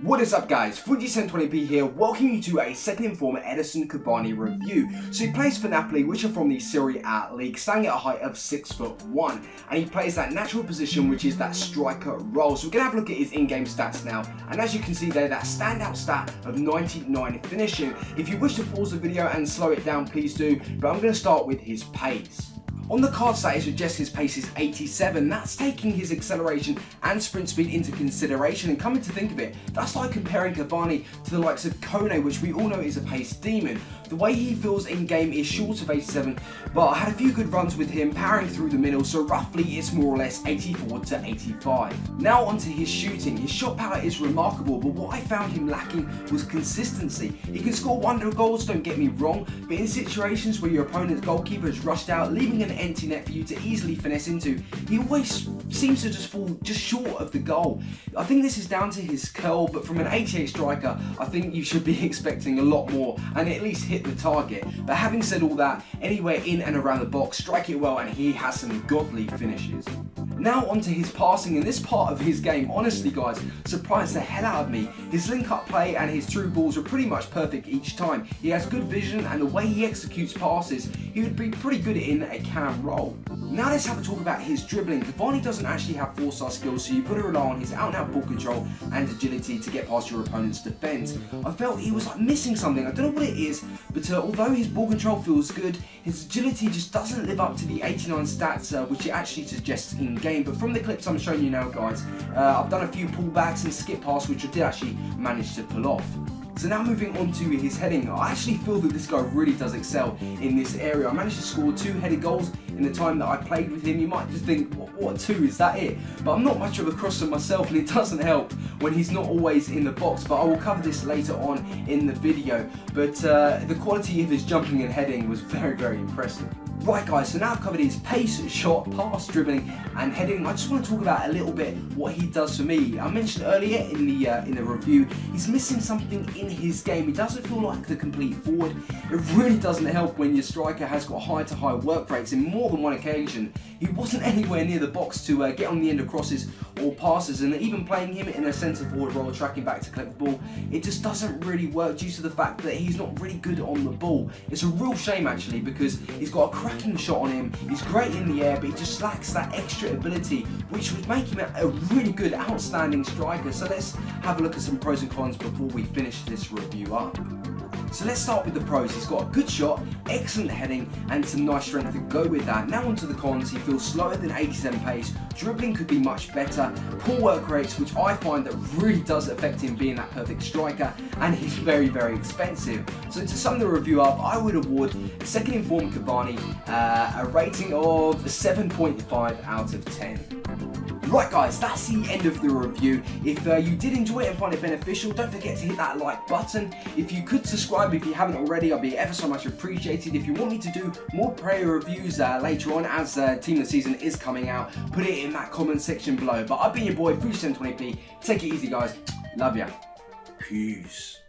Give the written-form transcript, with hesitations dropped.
What is up guys, Fuji 720p here, welcoming you to a second informed Edinson Cavani review. So he plays for Napoli, which are from the Serie A league, standing at a height of 6'1", and he plays that natural position which is that striker role. So we're going to have a look at his in-game stats now, and as you can see there, that standout stat of 99 finishing. If you wish to pause the video and slow it down, please do, but I'm going to start with his pace. On the card stat, it suggests his pace is 87. That's taking his acceleration and sprint speed into consideration, and coming to think of it, that's like comparing Cavani to the likes of Kone, which we all know is a pace demon. The way he feels in game is short of 87, but I had a few good runs with him powering through the middle, so roughly it's more or less 84 to 85. Now onto his shooting. His shot power is remarkable, but what I found him lacking was consistency. He can score wonder goals, don't get me wrong, but in situations where your opponent's goalkeeper is rushed out, leaving an empty net for you to easily finesse into, he always seems to just fall just short of the goal. I think this is down to his curl, but from an 88 striker, I think you should be expecting a lot more and at least hit the target. But having said all that, anywhere in and around the box, strike it well, and he has some godly finishes. Now onto his passing. In this part of his game, honestly guys, surprised the hell out of me. His link-up play and his through balls are pretty much perfect each time. He has good vision, and the way he executes passes, he would be pretty good in a cam role. Now let's have a talk about his dribbling. Cavani doesn't actually have 4-star skills, so you've got to rely on his out-and-out ball control and agility to get past your opponent's defence. I felt he was like missing something. I don't know what it is, but although his ball control feels good, his agility just doesn't live up to the 89 stats, which it actually suggests in game. But from the clips I'm showing you now guys, I've done a few pullbacks and skip passes which I did actually manage to pull off. So now moving on to his heading, I actually feel that this guy really does excel in this area. I managed to score 2 headed goals in the time that I played with him. You might just think, what 2, is that it? But I'm not much of a crosser myself, and it doesn't help when he's not always in the box, but I will cover this later on in the video. But the quality of his jumping and heading was very, very impressive. Right guys, so now I've covered his pace, shot, pass, dribbling and heading. I just want to talk about a little bit what he does for me. I mentioned earlier in the review, he's missing something in his game. He doesn't feel like the complete forward. It really doesn't help when your striker has got high to high work rates. In more than one occasion, he wasn't anywhere near the box to get on the end of crosses or passes, and even playing him in a centre forward role, tracking back to collect the ball, it just doesn't really work due to the fact that he's not really good on the ball. It's a real shame actually, because he's got a cracking shot on him, he's great in the air, but he just lacks that extra ability which would make him a really good, outstanding striker. So let's have a look at some pros and cons before we finish this review up. So let's start with the pros. He's got a good shot, excellent heading and some nice strength to go with that. Now onto the cons. He feels slower than 87 pace, dribbling could be much better, poor work rates, which I find that really does affect him being that perfect striker, and he's very, very expensive. So to sum the review up, I would award second informed Cavani a rating of 7.5 out of 10. Right guys, that's the end of the review. If you did enjoy it and find it beneficial, don't forget to hit that like button. If you could subscribe if you haven't already, I'd be ever so much appreciated. If you want me to do more player reviews later on as Team of the Season is coming out, put it in that comment section below. But I've been your boy, Fuji 720p. Take it easy guys. Love ya. Peace.